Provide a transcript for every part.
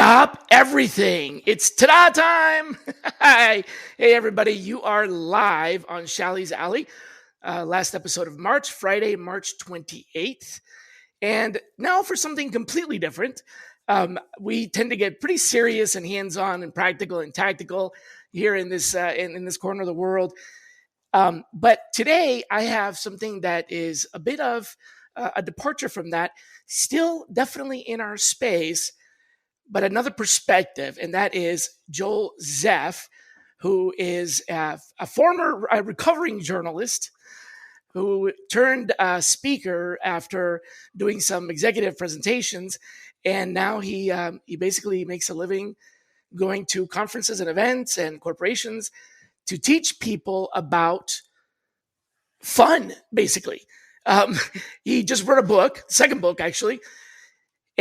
Stop everything. It's ta-da time. Hi. Hey, everybody. You are live on Shally's Alley. Last episode of March, Friday, March 28th. And now for something completely different. We tend to get pretty serious and hands-on and practical and tactical here in this in this corner of the world. But today I have something that is a bit of a departure from that, still definitely in our space, but another perspective, and that is JOEL ZEFF, who is a former recovering journalist who turned speaker after doing some executive presentations, and now he basically makes a living going to conferences and events and corporations to teach people about fun, basically. He just wrote a book, second book actually,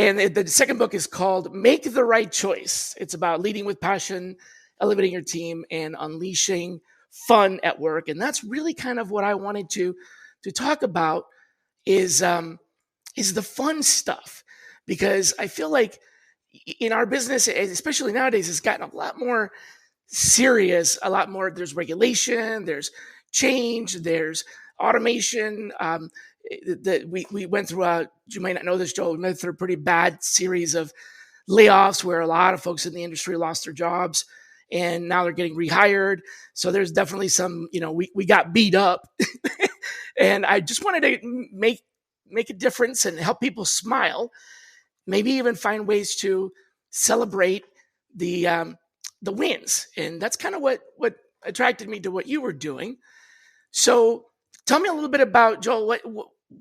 and the second book is called Make the Right Choice. It's about leading with passion, elevating your team, and unleashing fun at work. And that's really kind of what I wanted to talk about is the fun stuff. Because I feel like in our business, especially nowadays, it's gotten a lot more serious, a lot more. There's regulation, there's change, there's automation. We went through you might not know this, Joel, we went through a pretty bad series of layoffs where a lot of folks in the industry lost their jobs and now they're getting rehired. So there's definitely some, we got beat up and I just wanted to make a difference and help people smile, maybe even find ways to celebrate the wins. And that's kind of what attracted me to what you were doing. So tell me a little bit about, Joel,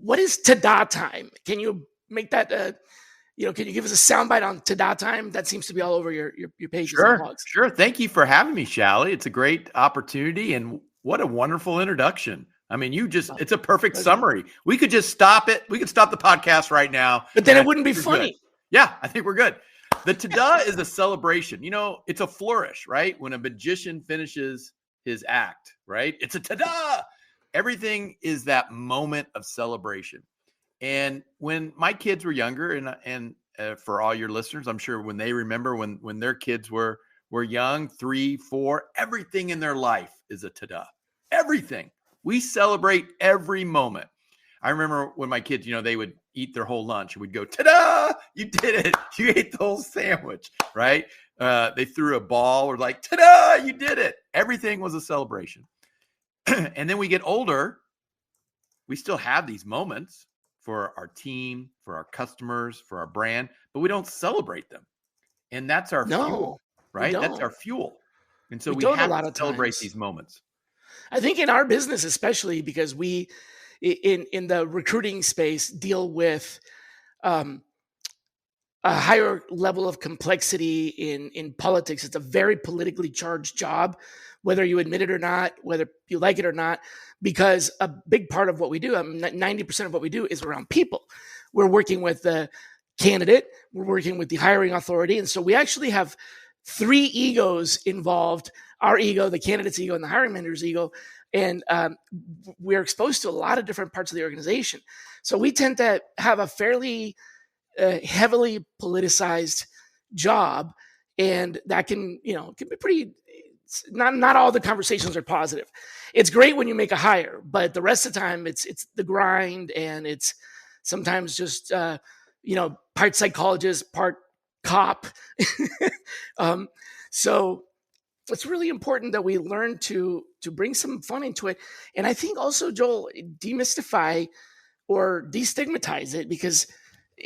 what is ta-da time? Can you make that, can you give us a soundbite on ta-da time? That seems to be all over your pages and blogs. Sure. Thank you for having me, Shally. It's a great opportunity and what a wonderful introduction. I mean, it's a perfect summary. We could just stop it. We could stop the podcast right now. But then it wouldn't be funny. Good. Yeah, I think we're good. The ta-da is a celebration. It's a flourish, right? When a magician finishes his act, right? It's a ta-da. Everything is that moment of celebration. And when my kids were younger, and for all your listeners, I'm sure when they remember when their kids were young, 3, 4, everything in their life is a ta-da. Everything. We celebrate every moment. I remember when my kids, they would eat their whole lunch and we'd go, ta-da, you did it. You ate the whole sandwich, right? They threw a ball, or like, ta-da, you did it. Everything was a celebration. And then we get older, we still have these moments for our team, for our customers, for our brand, but we don't celebrate them. And that's our fuel, right? That's our fuel. And so we have to celebrate these moments. I think in our business, especially because we, in the recruiting space, deal with a higher level of complexity in politics. It's a very politically charged job, whether you admit it or not, whether you like it or not, because a big part of what we do, 90% of what we do is around people. We're working with the candidate, we're working with the hiring authority. And so we actually have 3 egos involved: our ego, the candidate's ego, and the hiring manager's ego. And we're exposed to a lot of different parts of the organization. So we tend to have a fairly heavily politicized job, and that can be pretty. Not all the conversations are positive. It's great when you make a hire, but the rest of the time it's the grind, and it's sometimes just part psychologist, part cop. So it's really important that we learn to bring some fun into it. And I think also, Joel, demystify or destigmatize it, because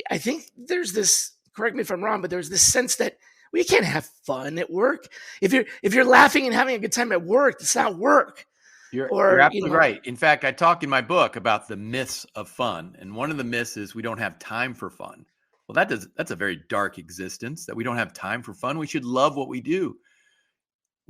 I think there's this, correct me if I'm wrong, but there's this sense that we can't have fun at work. If you're laughing and having a good time at work, it's not work. You're absolutely right. In fact, I talk in my book about the myths of fun. And one of the myths is we don't have time for fun. Well, that's a very dark existence, that we don't have time for fun. We should love what we do.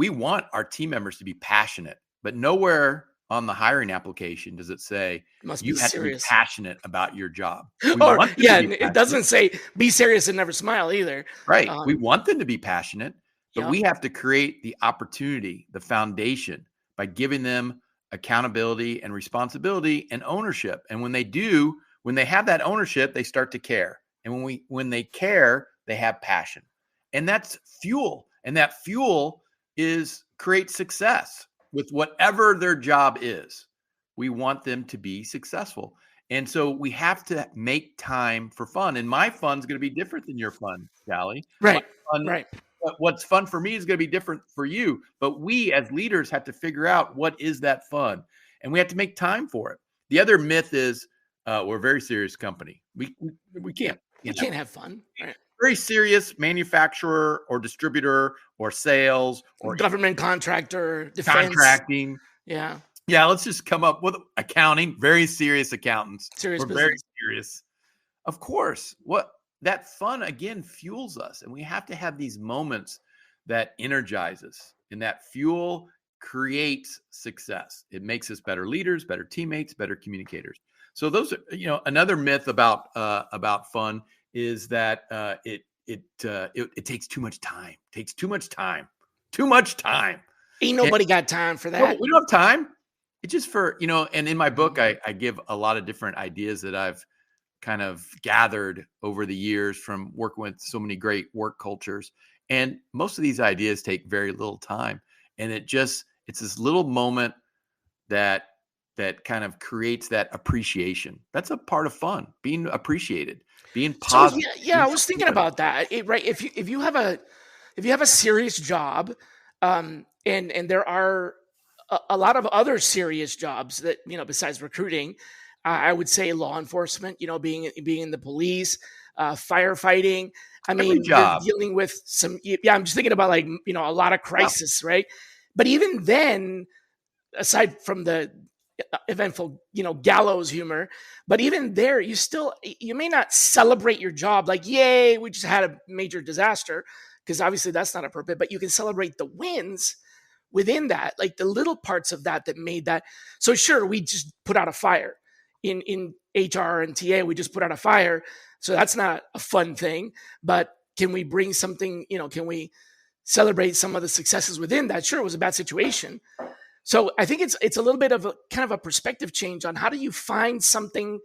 we want our team members to be passionate, but nowhere on the hiring application does it say Must be you have to be serious. passionate about your job. We Or want them yeah, to be it passionate. doesn't say be serious and never smile either. Right. We want them to be passionate, but Yep. we have to create the opportunity, the foundation, by giving them accountability and responsibility and ownership. And when they do, when they have that ownership, they start to care. And when they care, they have passion. And that's fuel. And that fuel creates success with whatever their job is. We want them to be successful. And so we have to make time for fun. And my fun's going to be different than your fun, Shally. Right. Fun, Right. what's fun for me is going to be different for you. But we as leaders have to figure out what is that fun. And we have to make time for it. The other myth is we're a very serious company. We can't. You can't have fun. Right. Very serious manufacturer or distributor or sales or Government contractor, defense. contracting. Yeah. Yeah, let's just come up with accounting. Very serious accountants. Serious We're business. very serious. Of course, that fun again fuels us, and we have to have these moments that energize us, and that fuel creates success. It makes us better leaders, better teammates, better communicators. So those are, another myth about fun is that it takes too much time. Takes too much time. Too much time. Ain't nobody got time for that. Well, we don't have time. It's just for, and in my book, I give a lot of different ideas that I've kind of gathered over the years from working with so many great work cultures. And most of these ideas take very little time. And it's this little moment that kind of creates that appreciation. That's a part of fun, being appreciated, being positive. So, yeah, I was thinking about that. Right. If you have a serious job, and there are a lot of other serious jobs that, besides recruiting, I would say law enforcement, being in the police, firefighting. I mean, you're dealing with some, I'm just thinking about a lot of crisis, right? But even then, aside from the eventful, gallows humor, but even there, you may not celebrate your job like, yay, we just had a major disaster, because obviously that's not appropriate, but you can celebrate the wins within that, like the little parts of that made that. So sure, we just put out a fire in HR and TA, we just put out a fire. So that's not a fun thing, but can we bring something, can we celebrate some of the successes within that? Sure, it was a bad situation. So I think it's a little bit of a kind of a perspective change on how do you find something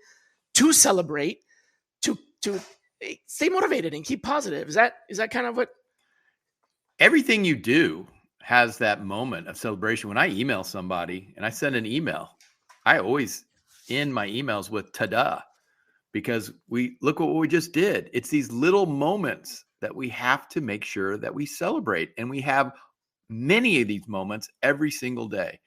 to celebrate, to stay motivated and keep positive. Is that kind of what? Everything you do has that moment of celebration. When I email somebody and I send an email, I always end my emails with ta-da, because look what we just did. It's these little moments that we have to make sure that we celebrate. And we have many of these moments every single day.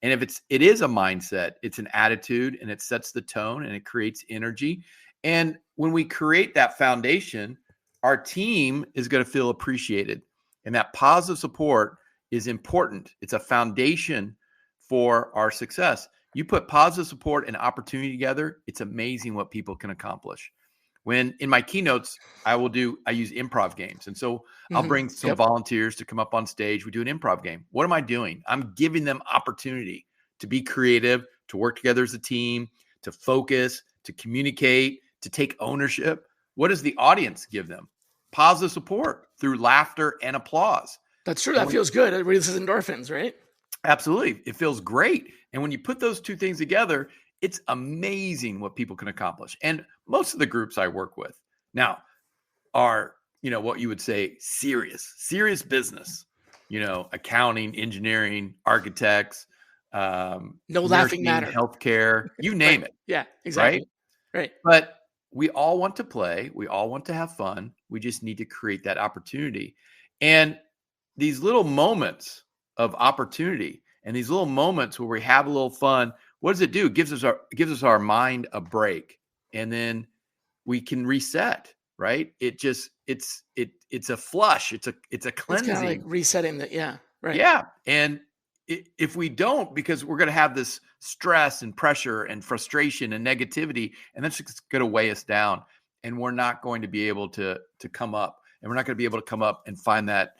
And if it is a mindset, it's an attitude, and it sets the tone and it creates energy. And when we create that foundation, our team is going to feel appreciated. And that positive support is important. It's a foundation for our success. You put positive support and opportunity together, it's amazing what people can accomplish. When in my keynotes, I use improv games. And so I'll bring some volunteers to come up on stage. We do an improv game. What am I doing? I'm giving them opportunity to be creative, to work together as a team, to focus, to communicate, to take ownership. What does the audience give them? Positive support through laughter and applause. That's true. That feels good. It releases endorphins, right? Absolutely. It feels great. And when you put those two things together, it's amazing what people can accomplish. And most of the groups I work with now are, what you would say, serious business, accounting, engineering, architects, no laughing matter, healthcare, you name it. Yeah, exactly. Right. But we all want to play. We all want to have fun. We just need to create that opportunity. And these little moments of opportunity and these little moments where we have a little fun, what does it do? It gives us our mind a break, and then we can reset, right? It's a flush. It's a cleansing. It's kind of like resetting right. Yeah. And if we don't, because we're going to have this stress and pressure and frustration and negativity, and that's just going to weigh us down, and we're not going to be able to come up, and we're not going to be able to come up and find that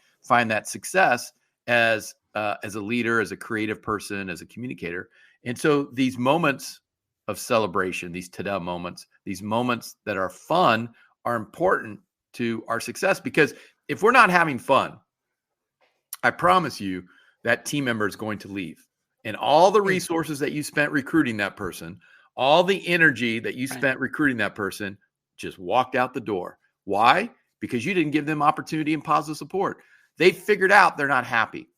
success as a leader, as a creative person, as a communicator. And so these moments of celebration, these ta-da moments, these moments that are fun are important to our success, because if we're not having fun, I promise you that team member is going to leave. And all the resources that you spent recruiting that person, all the energy that you spent recruiting that person just walked out the door. Why? Because you didn't give them opportunity and positive support. They figured out they're not happy.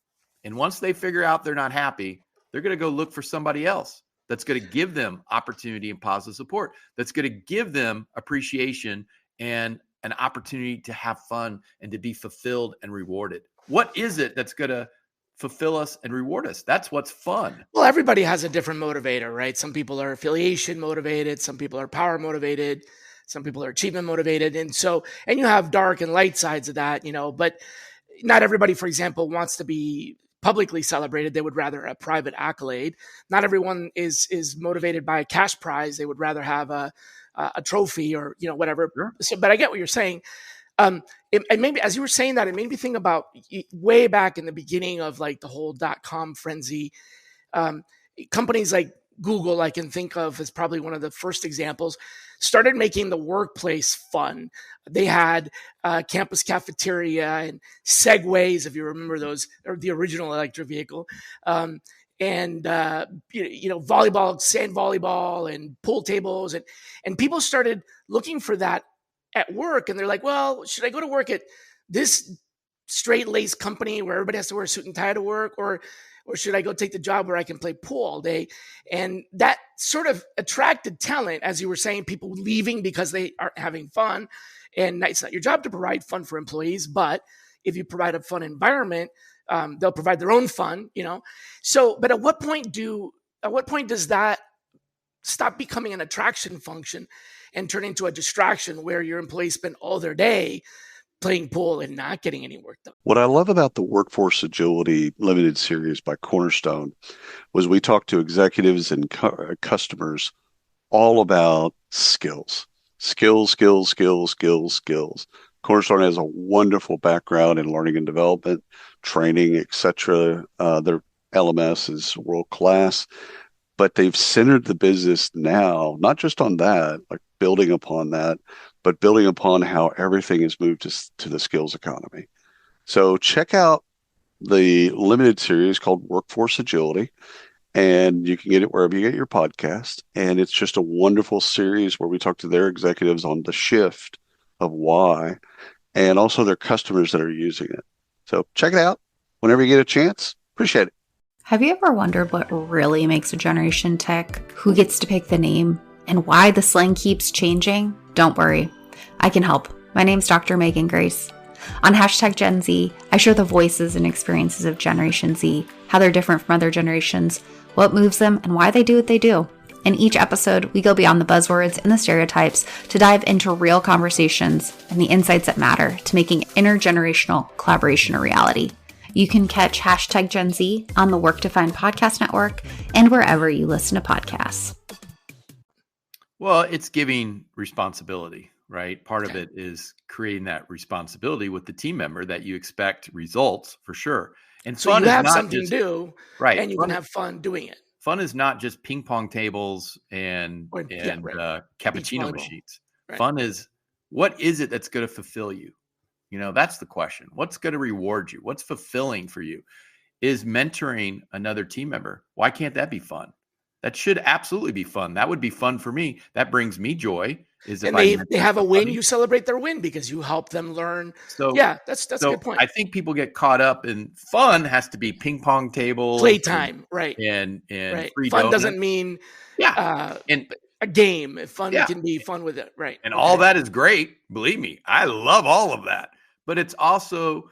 And once they figure out they're not happy, they're going to go look for somebody else that's going to give them opportunity and positive support, that's going to give them appreciation and an opportunity to have fun and to be fulfilled and rewarded. What is it that's going to fulfill us and reward us? That's what's fun. Well, everybody has a different motivator, right? Some people are affiliation motivated, some people are power motivated, some people are achievement motivated. And you have dark and light sides of that, but not everybody, for example, wants to be publicly celebrated. They would rather a private accolade. Not everyone is motivated by a cash prize. They would rather have a trophy or, whatever. Sure. So, but I get what you're saying. And maybe as you were saying that, it made me think about way back in the beginning of like the whole .com frenzy. Companies like Google, I can think of as probably one of the first examples, started making the workplace fun. They had campus cafeteria and Segways, if you remember those, or the original electric vehicle, and volleyball, sand volleyball, and pool tables, and people started looking for that at work, and they're like, well, should I go to work at this straight-laced company where everybody has to wear a suit and tie to work, or should I go take the job where I can play pool all day? And that sort of attracted talent, as you were saying, people leaving because they aren't having fun. And it's not your job to provide fun for employees, but if you provide a fun environment, they'll provide their own fun, So, but at what point does that stop becoming an attraction function and turn into a distraction where your employees spend all their day playing pool and not getting any work done? What I love about the Workforce Agility Limited Series by Cornerstone was we talked to executives and customers all about skills. Cornerstone has a wonderful background in learning and development, training, etc. Their LMS is world class, but they've centered the business now, not just on that, like building upon that, but building upon how everything has moved to the skills economy. So check out the limited series called Workforce Agility, and you can get it wherever you get your podcast. And it's just a wonderful series where we talk to their executives on the shift of why, and also their customers that are using it. So check it out whenever you get a chance. Appreciate it. Have you ever wondered what really makes a generation tick? Who gets to pick the name? And why the slang keeps changing? Don't worry, I can help. My name's Dr. Megan Grace. On #Gen Z, I share the voices and experiences of Generation Z, how they're different from other generations, what moves them, and why they do what they do. In each episode, we go beyond the buzzwords and the stereotypes to dive into real conversations and the insights that matter to making intergenerational collaboration a reality. You can catch #Gen Z on the Work to Find podcast network and wherever you listen to podcasts. Well, it's giving responsibility, right? Part of it is creating that responsibility with the team member that you expect results for sure. And so fun you is have not something just, to do, right? And you can have fun doing it. Fun is not just ping pong tables and cappuccino machines. Right. Fun is, what is it that's going to fulfill you? That's the question. What's going to reward you? What's fulfilling for you? Is mentoring another team member. Why can't that be fun? That should absolutely be fun. That would be fun for me. That brings me joy. And they have a win, you celebrate their win because you help them learn. So yeah, that's a good point. I think people get caught up in fun has to be ping pong tables, playtime, right? And free fun donuts. Doesn't mean and a game. Fun can be fun with it, right? And all that is great. Believe me, I love all of that. But it's also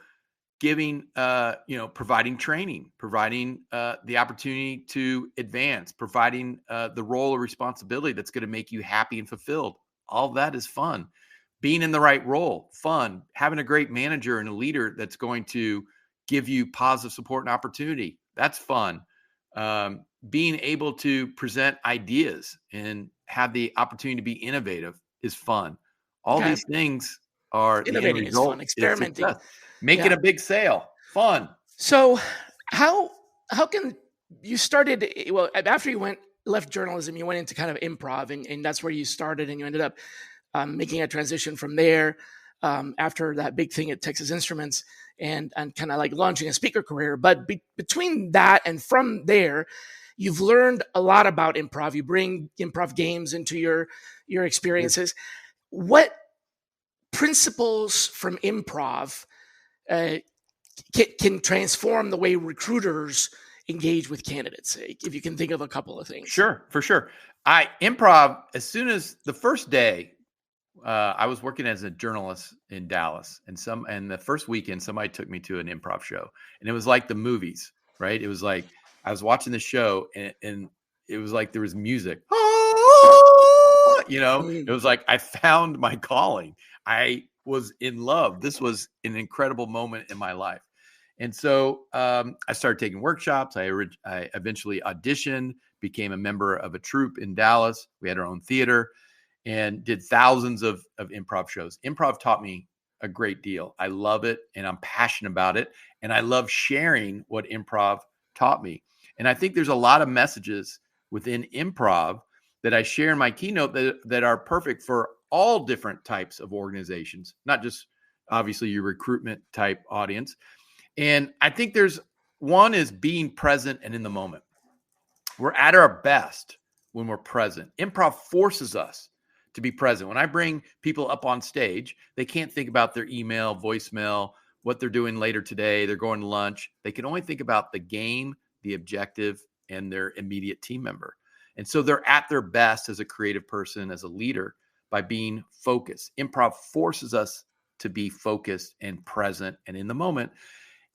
giving, providing training, providing the opportunity to advance, providing the role of responsibility that's going to make you happy and fulfilled. All that is fun. Being in the right role, fun. Having a great manager and a leader that's going to give you positive support and opportunity. That's fun. Being able to present ideas and have the opportunity to be innovative is fun. All these things are innovating is fun. Experimenting. Making a big sale, fun. So how can you started, well, after you left journalism, you went into kind of improv, and that's where you started, and you ended up making a transition from there after that big thing at Texas Instruments, and kind of like launching a speaker career. But between that and from there, you've learned a lot about improv. You bring improv games into your experiences. What principles from improv uh, can transform the way recruiters engage with candidates? If you can think of a couple of things. Sure, for sure. Improv, as soon as the first day, I was working as a journalist in Dallas, and the first weekend, somebody took me to an improv show, and it was like the movies, right? It was like I was watching the show, and it was like there was music, It was like I found my calling. I was in love. This was an incredible moment in my life. And so I started taking workshops. I eventually auditioned, became a member of a troupe in Dallas. We had our own theater and did thousands of improv shows. Improv taught me a great deal. I love it, and I'm passionate about it. And I love sharing what improv taught me. And I think there's a lot of messages within improv that I share in my keynote that are perfect for all different types of organizations, not just obviously your recruitment type audience. And I think one is being present and in the moment. We're at our best when we're present. Improv forces us to be present. When I bring people up on stage, they can't think about their email, voicemail, what they're doing later today. They're going to lunch. They can only think about the game, the objective, and their immediate team member. And so they're at their best as a creative person, as a leader, by being focused. Improv forces us to be focused and present and in the moment.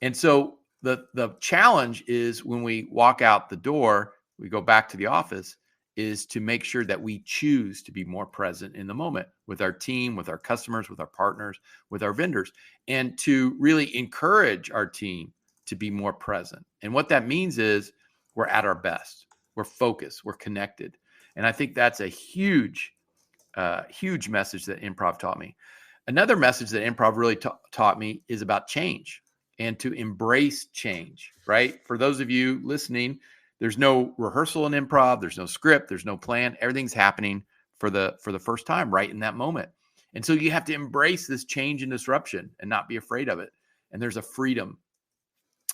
And so the challenge is when we walk out the door, we go back to the office, is to make sure that we choose to be more present in the moment with our team, with our customers, with our partners, with our vendors, and to really encourage our team to be more present. And what that means is we're at our best, we're focused, we're connected. And I think that's a huge message that improv taught me. Another message that improv really taught me is about change and to embrace change, right? For those of you listening, there's no rehearsal in improv. There's no script. There's no plan. Everything's happening for the first time, right in that moment. And so you have to embrace this change and disruption and not be afraid of it. And there's a freedom.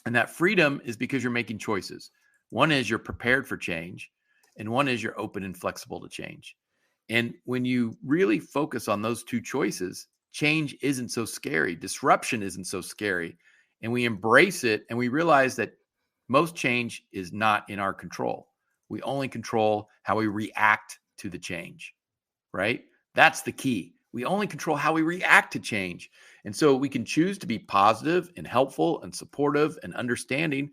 And that freedom is because you're making choices. One is you're prepared for change, and one is you're open and flexible to change. And when you really focus on those two choices, change isn't so scary. Disruption isn't so scary. And we embrace it, and we realize that most change is not in our control. We only control how we react to the change, right? That's the key. We only control how we react to change. And so we can choose to be positive and helpful and supportive and understanding.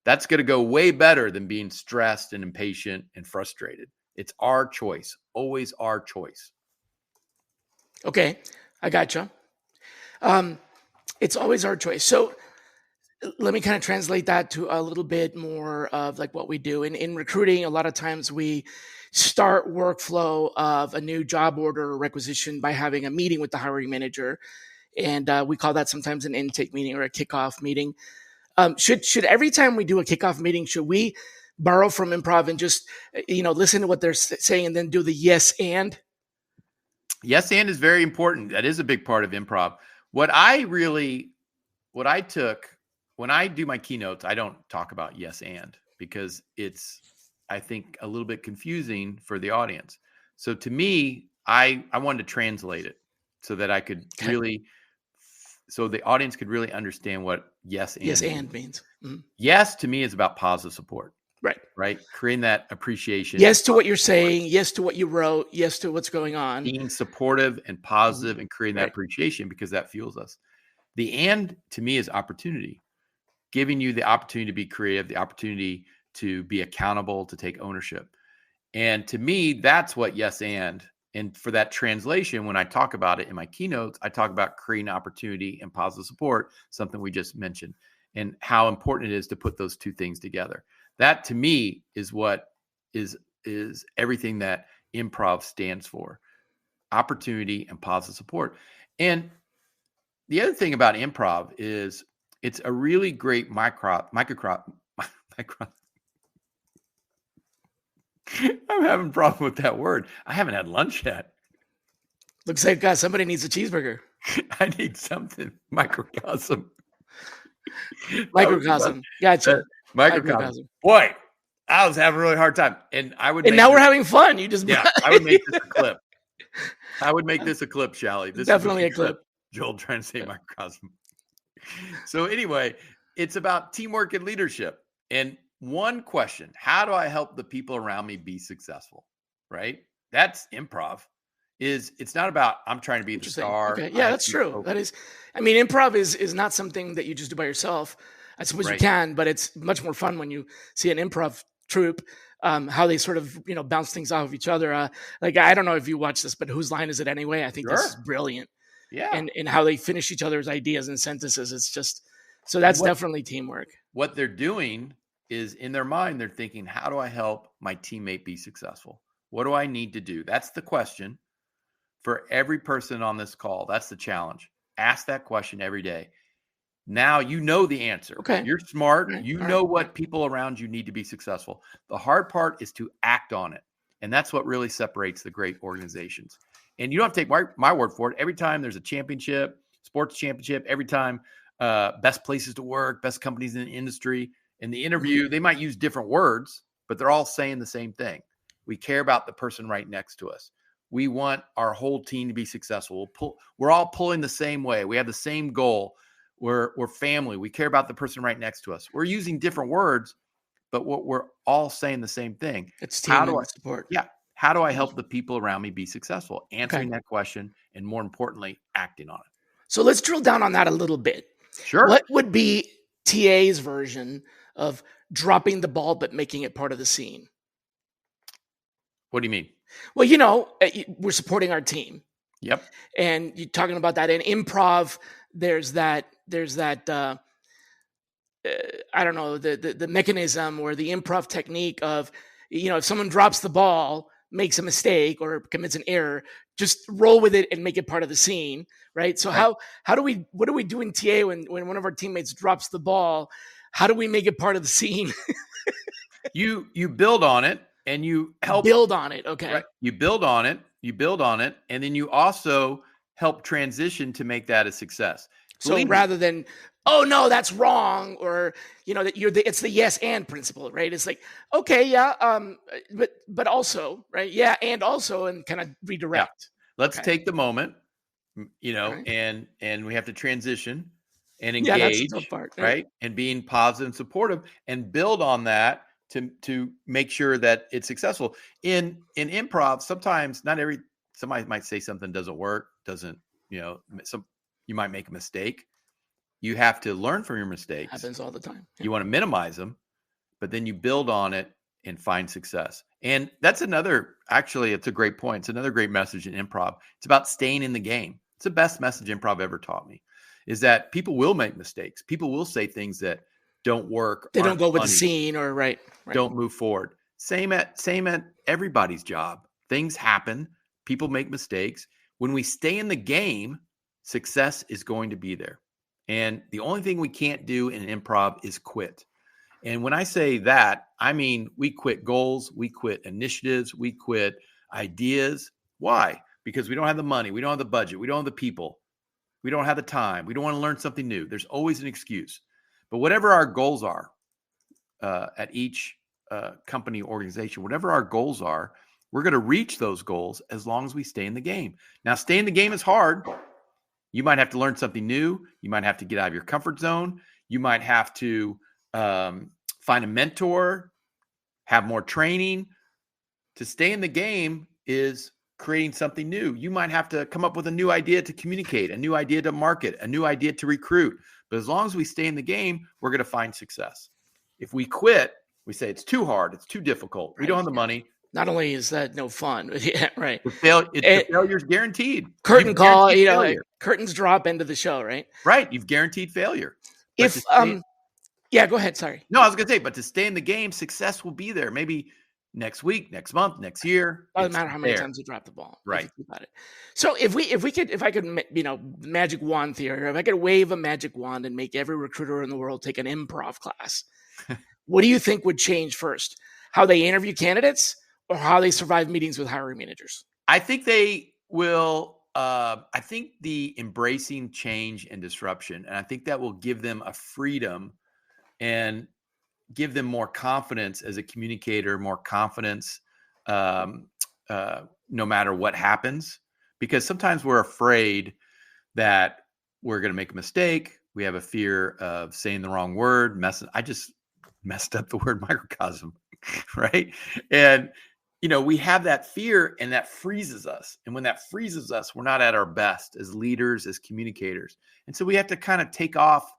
That's going to go way better than being stressed and impatient and frustrated. It's our choice, always our choice. Okay, I gotcha. It's always our choice. So let me kind of translate that to a little bit more of like what we do. In recruiting, a lot of times we start workflow of a new job order or requisition by having a meeting with the hiring manager. And we call that sometimes an intake meeting or a kickoff meeting. Should every time we do a kickoff meeting, should we borrow from improv and just, listen to what they're saying and then do the yes and? Yes and is very important. That is a big part of improv. What I took, when I do my keynotes, I don't talk about yes and, because it's, I think, a little bit confusing for the audience. So to me, I wanted to translate it so that I could really, so the audience could really understand what yes and means. Mm-hmm. Yes to me is about positive support. Right. Creating that appreciation. Yes to what you're saying. Yes to what you wrote. Yes to what's going on. Being supportive and positive and creating that appreciation, because that fuels us. The and to me is opportunity. Giving you the opportunity to be creative, the opportunity to be accountable, to take ownership. And to me, that's what yes and for that translation, when I talk about it in my keynotes, I talk about creating opportunity and positive support, something we just mentioned, and how important it is to put those two things together. That to me is what is everything that improv stands for: opportunity and positive support. And the other thing about improv is It's a really great micro. I'm having a problem with that word. I haven't had lunch yet. Looks like somebody needs a cheeseburger. I need something. Microcosm. Microcosm. Gotcha. Microcosm. Boy, I was having a really hard time. And now we're having fun. You just I would make this a clip. I would make this a clip, Shally. This definitely is a clip. Joel trying to say microcosm. So anyway, it's about teamwork and leadership. And one question, how do I help the people around me be successful? Right? That's improv. It's not about I'm trying to be the star. Okay. Yeah, that's true. That is, I mean, improv is not something that you just do by yourself. I suppose you can, but it's much more fun when you see an improv troupe, how they sort of, bounce things off of each other. Like, I don't know if you watch this, but Whose Line Is It Anyway? I think this is brilliant. Yeah. And how they finish each other's ideas and sentences. It's just, so that's definitely teamwork. What they're doing is in their mind, they're thinking, how do I help my teammate be successful? What do I need to do? That's the question for every person on this call. That's the challenge. Ask that question every day. Now you know the answer. Okay. You're smart. Right. You know what people around you need to be successful. The hard part is to act on it. And that's what really separates the great organizations. And you don't have to take my word for it. Every time there's a championship, sports championship, every time best places to work, best companies in the industry, in the interview, they might use different words, but they're all saying the same thing. We care about the person right next to us. We want our whole team to be successful. We're all pulling the same way. We have the same goal. We're family. We care about the person right next to us. We're using different words, but we're all saying the same thing. It's team support. Yeah. How do I help the people around me be successful? Answering that question, and more importantly, acting on it. So let's drill down on that a little bit. Sure. What would be TA's version of dropping the ball but making it part of the scene? What do you mean? Well, we're supporting our team. Yep. And you're talking about that in improv. There's that I don't know, the mechanism or the improv technique of, if someone drops the ball, makes a mistake or commits an error, just roll with it and make it part of the scene, right? So what do we do in TA when one of our teammates drops the ball? How do we make it part of the scene? You build on it and you help build on it. Okay. Right? You build on it. And then you also help transition to make that a success. So rather than, oh no, that's wrong, or that it's the yes and principle, right? It's like, okay, yeah, but also, right, yeah, and also, and kind of redirect. Yeah. Let's take the moment, right. and we have to transition and engage, that's the tough part, right? And being positive and supportive, and build on that to make sure that it's successful. In improv, sometimes somebody might say something doesn't work, you might make a mistake. You have to learn from your mistakes. Happens all the time. Yeah. You want to minimize them, but then you build on it and find success. And that's it's a great point. It's another great message in improv. It's about staying in the game. It's the best message improv ever taught me, is that people will make mistakes. People will say things that don't work. They don't go with the scene, or right. Don't move forward. Same at everybody's job. Things happen. People make mistakes. When we stay in the game, success is going to be there. And the only thing we can't do in improv is quit. And when I say that, I mean, we quit goals, we quit initiatives, we quit ideas. Why? Because we don't have the money, we don't have the budget, we don't have the people, we don't have the time, we don't want to learn something new. There's always an excuse. But whatever our goals are at each company, organization, whatever our goals are, we're going to reach those goals as long as we stay in the game. Now, stay in the game is hard. You might have to learn something new. You might have to get out of your comfort zone. You might have to find a mentor, have more training. To stay in the game is creating something new. You might have to come up with a new idea to communicate, a new idea to market, a new idea to recruit. But as long as we stay in the game, we're going to find success. If we quit, we say it's too hard, it's too difficult. Right. We don't have the money. Not only is that no fun, but yeah, right. The failure's guaranteed. Curtain call, curtains drop, end of the show, right? Right. You've guaranteed failure. Go ahead. Sorry. No, I was going to say, but to stay in the game, success will be there. Maybe next week, next month, next year. Doesn't It's matter how many there. times you drop the ball. Right. If you think about it. So if I could, magic wand theory, or if I could wave a magic wand and make every recruiter in the world take an improv class, what do you think would change first? How they interview candidates or how they survive meetings with hiring managers? I think they will. I think the embracing change and disruption, and I think that will give them a freedom and give them more confidence as a communicator, more confidence no matter what happens. Because sometimes we're afraid that we're going to make a mistake. We have a fear of saying the wrong word. I just messed up the word microcosm, right? And we have that fear, and that freezes us. And when that freezes us, we're not at our best as leaders, as communicators. And so we have to kind of take off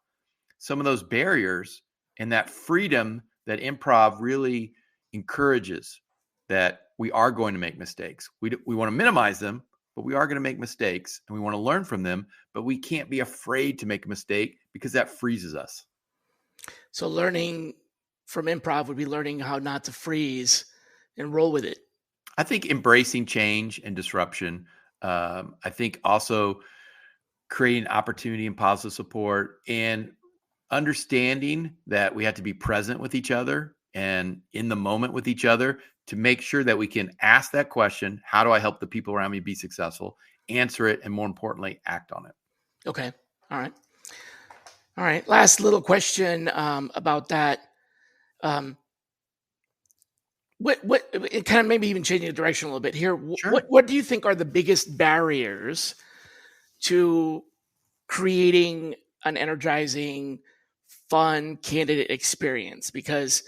some of those barriers, and that freedom that improv really encourages, that we are going to make mistakes. We want to minimize them, but we are going to make mistakes, and we want to learn from them, but we can't be afraid to make a mistake because that freezes us. So learning from improv would be learning how not to freeze and roll with it. I think embracing change and disruption. I think also creating opportunity and positive support, and understanding that we have to be present with each other and in the moment with each other to make sure that we can ask that question, how do I help the people around me be successful, answer it, and more importantly, act on it. Okay. All right. Last little question about that. What it kind of maybe even changing the direction a little bit here. Sure. What do you think are the biggest barriers to creating an energizing, fun candidate experience? Because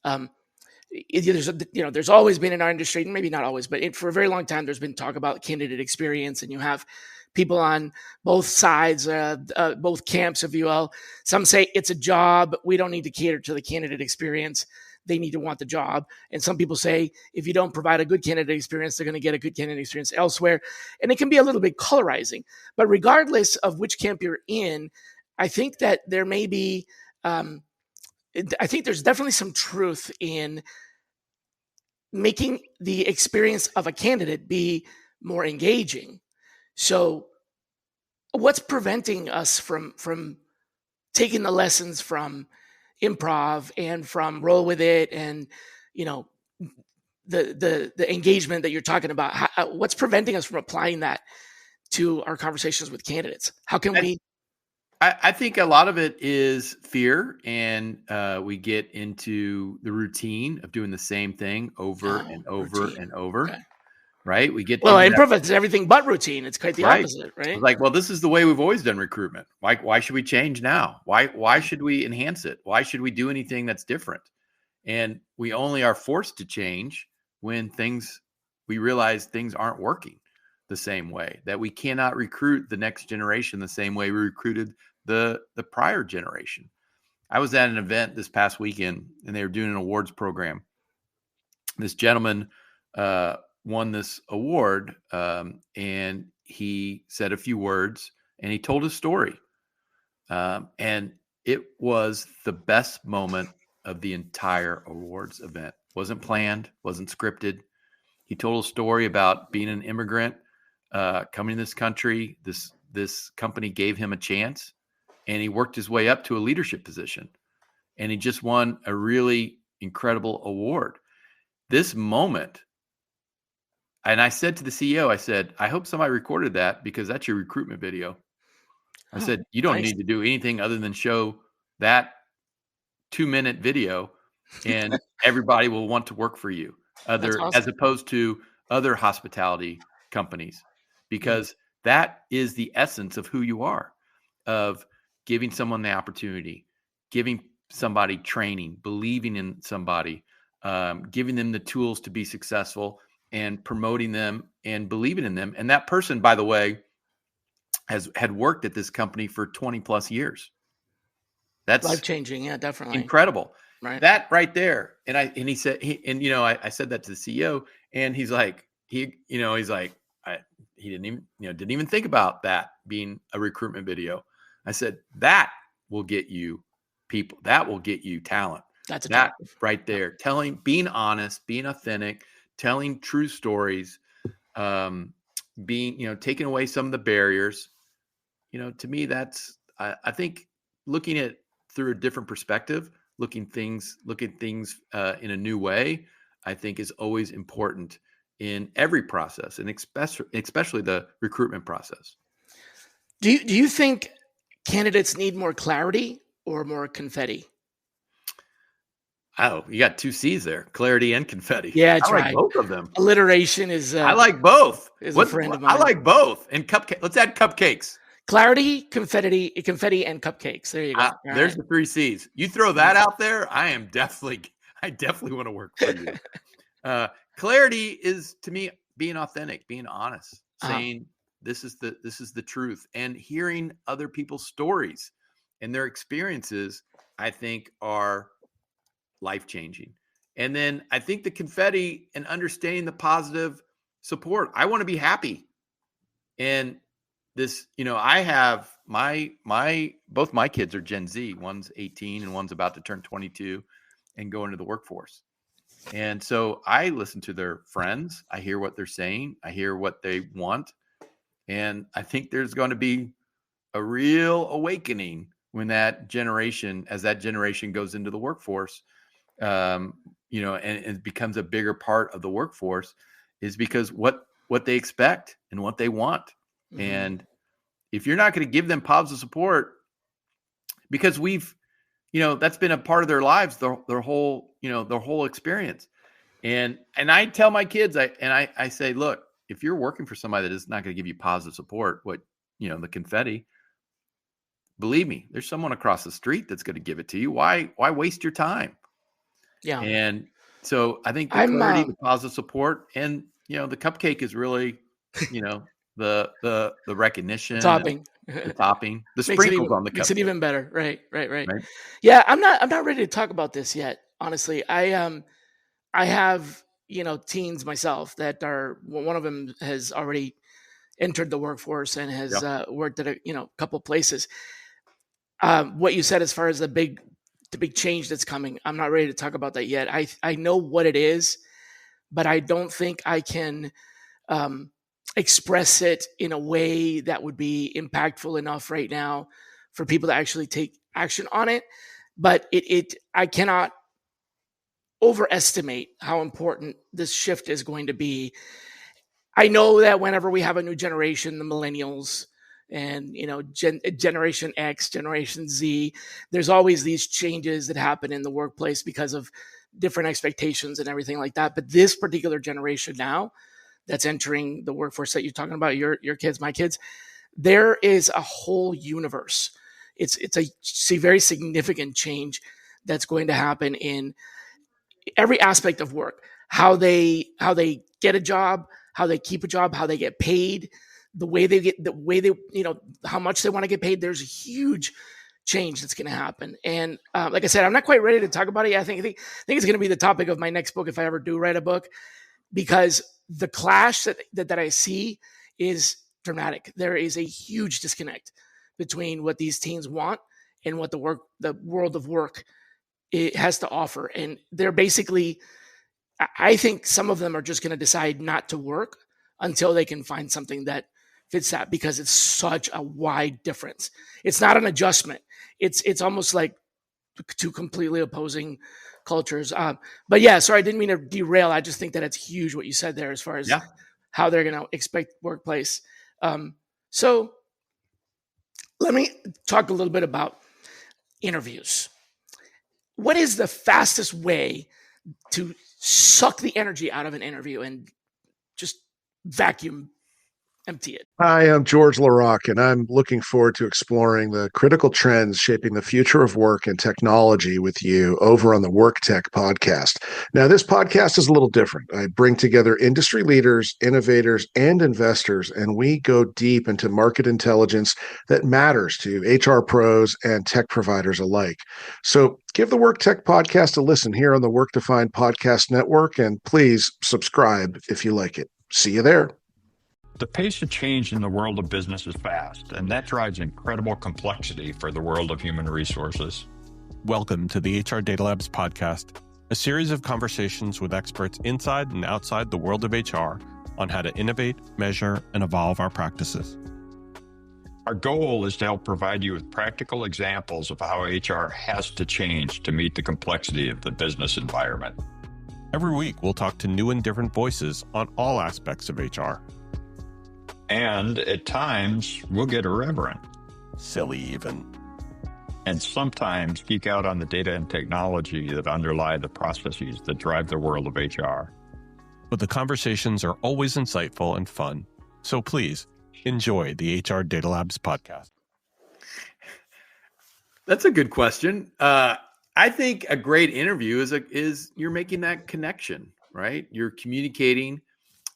there's always been in our industry, maybe not always, but for a very long time, there's been talk about candidate experience, and you have people on both sides, both camps, if you will. Some say it's a job. We don't need to cater to the candidate experience. They need to want the job. And some people say, if you don't provide a good candidate experience, they're going to get a good candidate experience elsewhere. And it can be a little bit colorizing. But regardless of which camp you're in, I think that there may be, I think there's definitely some truth in making the experience of a candidate be more engaging. So what's preventing us from taking the lessons from improv and from roll with it, and the engagement that you're talking about? What's preventing us from applying that to our conversations with candidates? How can we? I think a lot of it is fear, and we get into the routine of doing the same thing over and over and over. Okay. Right? We get improv is everything but routine. It's quite the opposite, right? It's like, well, this is the way we've always done recruitment. Why should we change now? Why should we enhance it? Why should we do anything that's different? And we only are forced to change when we realize things aren't working the same way, that we cannot recruit the next generation the same way we recruited the prior generation. I was at an event this past weekend, and they were doing an awards program. This gentleman won this award, and he said a few words, and he told his story. And it was the best moment of the entire awards event. Wasn't planned, wasn't scripted. He told a story about being an immigrant, coming to this country. This company gave him a chance, and he worked his way up to a leadership position, and he just won a really incredible award. This moment. And I said to the CEO, I said, I hope somebody recorded that, because that's your recruitment video. I said, you don't need to do anything other than show that 2-minute video, and everybody will want to work for you, as opposed to other hospitality companies, because that is the essence of who you are, of giving someone the opportunity, giving somebody training, believing in somebody, giving them the tools to be successful, and promoting them and believing in them. And that person, by the way, had worked at this company for 20 plus years. That's life-changing. Yeah, definitely. Incredible. Right. That right there. And he said, I said that to the CEO, and he's like, he didn't even think about that being a recruitment video. I said, that will get you people. That will get you talent. That's that attractive. right there. Being honest, being authentic, telling true stories, taking away some of the barriers. To me, that's, I think, looking at through a different perspective, looking at things in a new way, I think is always important in every process, and especially the recruitment process. Do you think candidates need more clarity or more confetti? Oh, you got 2 C's there, clarity and confetti. Yeah, that's I like right. both of them. Alliteration is I like both. is a friend of I mine. like both. And cupcake. Let's add cupcakes. Clarity, confetti, and cupcakes. There you go. There's the 3 C's. You throw that out there, I definitely want to work for you. Clarity is, to me, being authentic, being honest, saying this is the truth, and hearing other people's stories and their experiences, I think, are life-changing. And then I think the confetti and understanding the positive support. I want to be happy. And this, I have both my kids are Gen Z. One's 18 and one's about to turn 22 and go into the workforce. And so I listen to their friends. I hear what they're saying. I hear what they want. And I think there's going to be a real awakening when that generation goes into the workforce, and it becomes a bigger part of the workforce, is because what they expect and what they want. Mm-hmm. And if you're not going to give them positive support, because that's been a part of their lives, their whole experience. And I tell my kids, I say, look, if you're working for somebody that is not going to give you positive support, the confetti, believe me, there's someone across the street that's going to give it to you. Why waste your time? Yeah. And so I think the clarity, the positive support, and the cupcake is really, the recognition, the topping, the sprinkles on the cupcake makes it even better. Right. Yeah, I'm not ready to talk about this yet. Honestly, I have teens myself that are, one of them has already entered the workforce and has worked at a couple places. What you said as far as the big change that's coming, I'm not ready to talk about that yet. I know what it is, but I don't think I can express it in a way that would be impactful enough right now for people to actually take action on it. But I cannot overestimate how important this shift is going to be. I know that whenever we have a new generation, the millennials, and Generation X, Generation Z, there's always these changes that happen in the workplace because of different expectations and everything like that. But this particular generation now that's entering the workforce that you're talking about, your kids, my kids, there is a whole universe. It's a very significant change that's going to happen in every aspect of work. How they get a job, how they keep a job, how they get paid, how much they want to get paid. There's a huge change that's going to happen. And like I said, I'm not quite ready to talk about it yet. I think it's going to be the topic of my next book, if I ever do write a book, because the clash that I see is dramatic. There is a huge disconnect between what these teens want and what the world of work it has to offer. And they're basically, I think some of them are just going to decide not to work until they can find something that fits that, because it's such a wide difference. It's not an adjustment. It's almost like two completely opposing cultures. But yeah, sorry, I didn't mean to derail. I just think that it's huge what you said there as far as how they're going to expect workplace. So let me talk a little bit about interviews. What is the fastest way to suck the energy out of an interview and just vacuum empty it? Hi, I'm George LaRocque, and I'm looking forward to exploring the critical trends shaping the future of work and technology with you over on the Work Tech podcast. Now, this podcast is a little different. I bring together industry leaders, innovators, and investors, and we go deep into market intelligence that matters to HR pros and tech providers alike. So give the Work Tech podcast a listen here on the Work Defined Podcast Network, and please subscribe if you like it. See you there. The pace of change in the world of business is fast, and that drives incredible complexity for the world of human resources. Welcome to the HR Data Labs podcast, a series of conversations with experts inside and outside the world of HR on how to innovate, measure, and evolve our practices. Our goal is to help provide you with practical examples of how HR has to change to meet the complexity of the business environment. Every week, we'll talk to new and different voices on all aspects of HR. And at times, we'll get irreverent. Silly even. And sometimes geek out on the data and technology that underlie the processes that drive the world of HR. But the conversations are always insightful and fun. So please, enjoy the HR Data Labs podcast. That's a good question. I think a great interview is you're making that connection, right? You're communicating,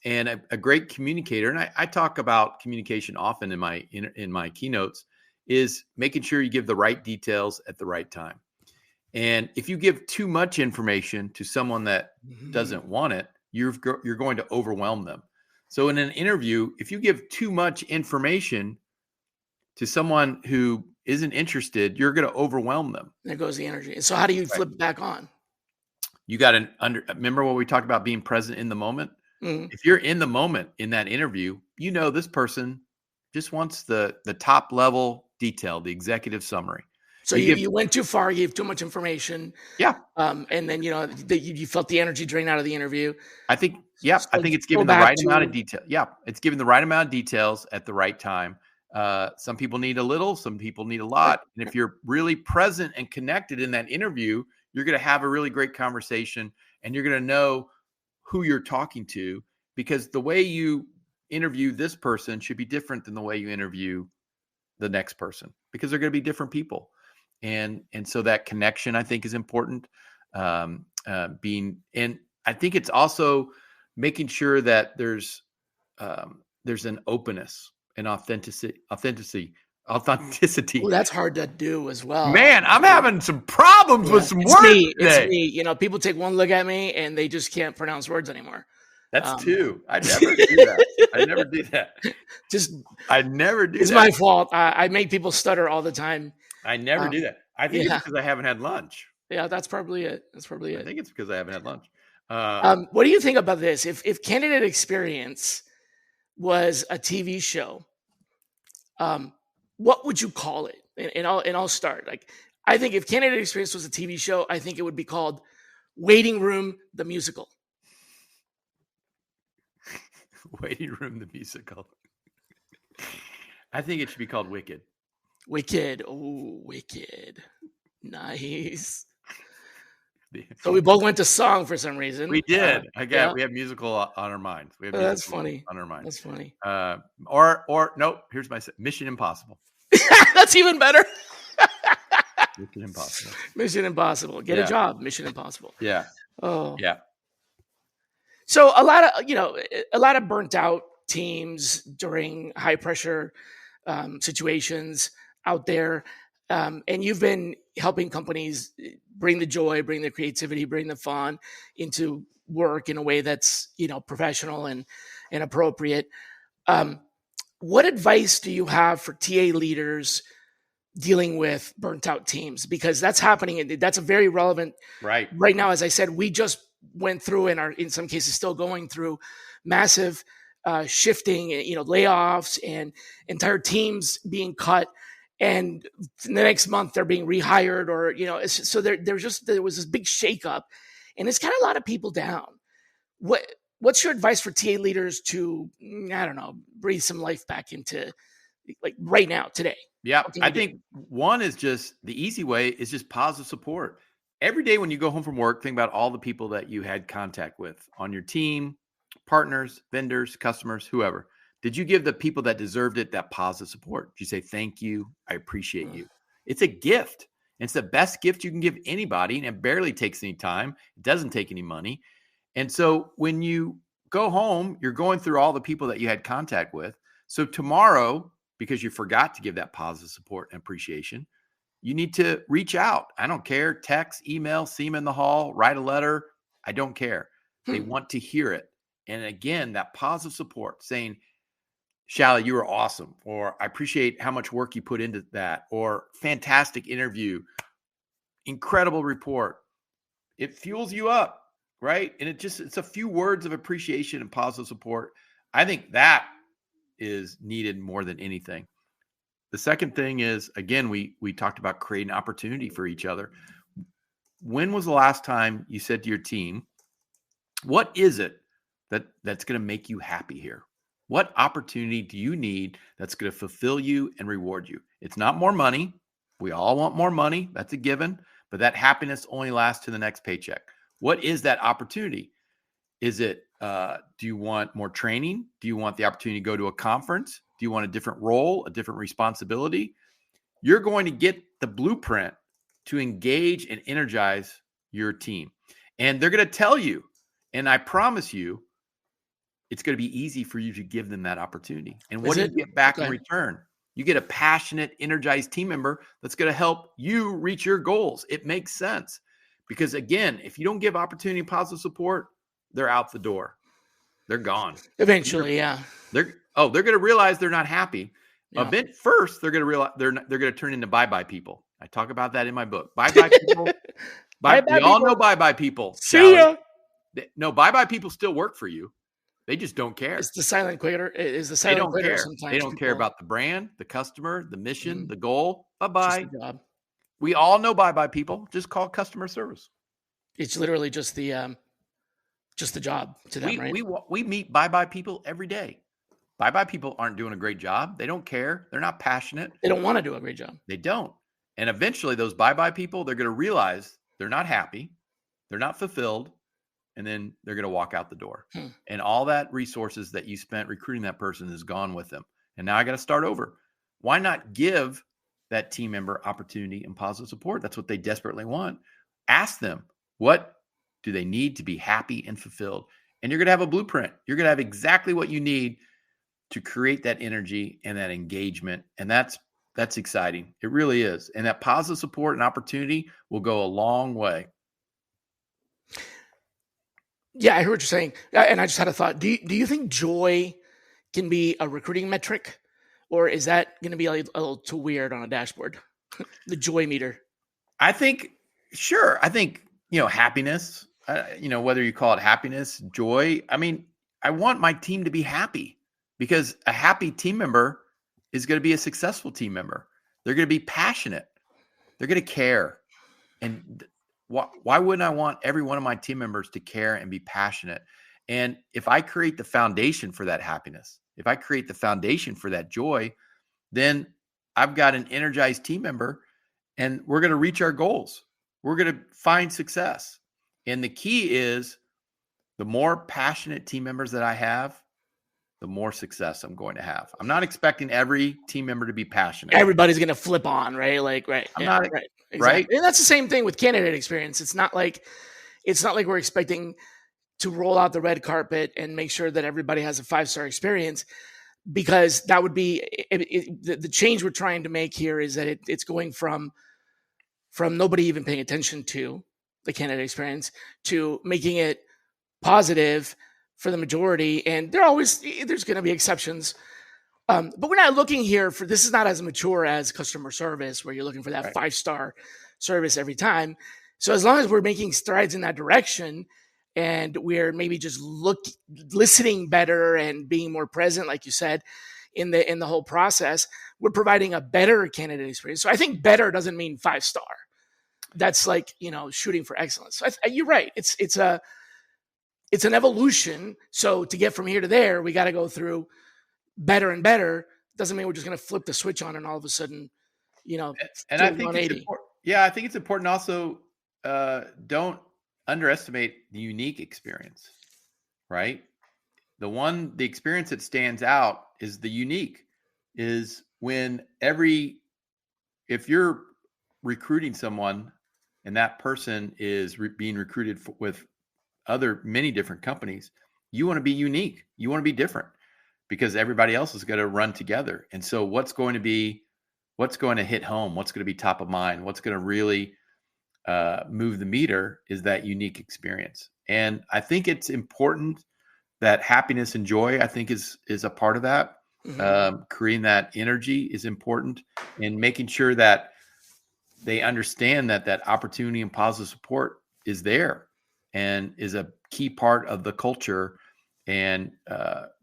and a great communicator. And I talk about communication often in my keynotes, is making sure you give the right details at the right time. And if you give too much information to someone that doesn't want it, you're going to overwhelm them. So in an interview, if you give too much information to someone who isn't interested, you're going to overwhelm them. There goes the energy. So how do you flip it back on? You got remember what we talked about, being present in the moment? Mm-hmm. If you're in the moment in that interview, you know this person just wants the top level detail, the executive summary. So you went too far, you gave too much information. Yeah. And then, you felt the energy drain out of the interview. I think it's given the right amount of detail. Yeah. It's given the right amount of details at the right time. Some people need a little, some people need a lot. And if you're really present and connected in that interview, you're going to have a really great conversation, and you're going to know who you're talking to, because the way you interview this person should be different than the way you interview the next person, because they're going to be different people. And so that connection, I think, is important. And I think it's also making sure that there's an openness and authenticity. Well, that's hard to do as well. Man, I'm having some problems with some words today. It's me. People take one look at me and they just can't pronounce words anymore. That's two. I never do that. I never do that. I never do that. It's my fault. I make people stutter all the time. I never do that. I think it's because I haven't had lunch. Yeah, that's probably it. I think it's because I haven't had lunch. What do you think about this? If Candidate Experience was a TV show, what would you call it? And I'll start. I think if Candidate Experience was a TV show, I think it would be called Waiting Room the Musical. Waiting Room the Musical. I think it should be called Wicked. Wicked. Oh, Wicked. Nice. So we both went to song for some reason. We did. We have musical on our minds. That's funny. On our minds. That's funny. Or no, here's my Mission Impossible. That's even better. Mission Impossible. Mission Impossible. Get a job. Mission Impossible. Yeah. Oh. Yeah. So a lot of burnt out teams during high pressure situations out there. And you've been helping companies bring the joy, bring the creativity, bring the fun into work in a way that's, professional and appropriate. What advice do you have for TA leaders dealing with burnt out teams? Because that's happening. And that's a very relevant right now. As I said, we just went through and are in some cases still going through massive shifting, layoffs and entire teams being cut. And the next month they're being rehired, or, so there was this big shakeup, and it's got a lot of people down. What's your advice for TA leaders to, breathe some life back into, right now, today? Yeah, I think one is just the easy way is just positive support. Every day when you go home from work, think about all the people that you had contact with on your team, partners, vendors, customers, whoever. Did you give the people that deserved it that positive support? Did you say, thank you, I appreciate you? It's a gift. It's the best gift you can give anybody, and it barely takes any time. It doesn't take any money. And so when you go home, you're going through all the people that you had contact with. So tomorrow, because you forgot to give that positive support and appreciation, you need to reach out. I don't care. Text, email, see them in the hall, write a letter. I don't care. They want to hear it. And again, that positive support saying, Shally, you were awesome, or I appreciate how much work you put into that, or fantastic interview. incredible report. It fuels you up, right? And it's a few words of appreciation and positive support. I think that is needed more than anything. The second thing is, again, we talked about creating opportunity for each other. When was the last time you said to your team, what is it that's going to make you happy here? What opportunity do you need that's going to fulfill you and reward you? It's not more money. We all want more money. That's a given. But that happiness only lasts to the next paycheck. What is that opportunity? Is it, do you want more training? Do you want the opportunity to go to a conference? Do you want a different role, a different responsibility? You're going to get the blueprint to engage and energize your team. And they're going to tell you, and I promise you, it's going to be easy for you to give them that opportunity. And what do you get back in return? You get a passionate, energized team member that's going to help you reach your goals. It makes sense. Because again, if you don't give opportunity and positive support, they're out the door. They're gone. Eventually, yeah. They're going to realize they're not happy. Yeah. First, they're going to realize they're going to turn into bye-bye people. I talk about that in my book. Bye-bye people. We all know bye-bye people. See ya. No, bye-bye people still work for you. They just don't care. It's the silent quitter. They don't care. Sometimes they don't care about the brand, the customer, the mission, the goal. Bye-bye. Job. We all know bye-bye people. Just call customer service. It's literally just the job to them, right? We meet bye-bye people every day. Bye-bye people aren't doing a great job. They don't care. They're not passionate. They don't want to do a great job. They don't. And eventually those bye-bye people, they're going to realize they're not happy. They're not fulfilled. And then they're going to walk out the door. And all that resources that you spent recruiting that person is gone with them. And now I got to start over. Why not give that team member opportunity and positive support? That's what they desperately want. Ask them, what do they need to be happy and fulfilled? And you're going to have a blueprint. You're going to have exactly what you need to create that energy and that engagement. And that's exciting. It really is. And that positive support and opportunity will go a long way. Yeah, I heard what you're saying. And I just had a thought. Do you think joy can be a recruiting metric? Or is that going to be a little too weird on a dashboard? The joy meter. I think, sure. I think, happiness, whether you call it happiness, joy. I mean, I want my team to be happy because a happy team member is going to be a successful team member. They're going to be passionate. They're going to care. And why wouldn't I want every one of my team members to care and be passionate? And if I create the foundation for that happiness, if I create the foundation for that joy, then I've got an energized team member and we're going to reach our goals. We're going to find success. And the key is the more passionate team members that I have, the more success I'm going to have. I'm not expecting every team member to be passionate. Everybody's going to flip on, right? Right. Exactly. Right. And that's the same thing with candidate experience. It's not like we're expecting to roll out the red carpet and make sure that everybody has a 5-star experience, because that would be the change we're trying to make here is that it's going from nobody even paying attention to the candidate experience to making it positive for the majority. And there's going to be exceptions. But we're not looking here this is not as mature as customer service where you're looking for that 5-star service every time. So as long as we're making strides in that direction and we're maybe just listening better and being more present, like you said, in the whole process, we're providing a better candidate experience. So I think better doesn't mean 5-star. That's like, shooting for excellence. So you're right. It's an evolution. So to get from here to there, we got to go through better and better. Doesn't mean we're just going to flip the switch on and all of a sudden, and I think it's important. Yeah, I think it's important also, don't underestimate the unique experience, right? The experience that stands out is the unique, is when if you're recruiting someone and that person is being recruited with many different companies, you want to be unique. You want to be different because everybody else is going to run together. And so what's going to hit home? What's going to be top of mind? What's going to really move the meter is that unique experience. And I think it's important that happiness and joy, I think is a part of that. Mm-hmm. Creating that energy is important, and making sure that they understand that opportunity and positive support is there and is a key part of the culture, and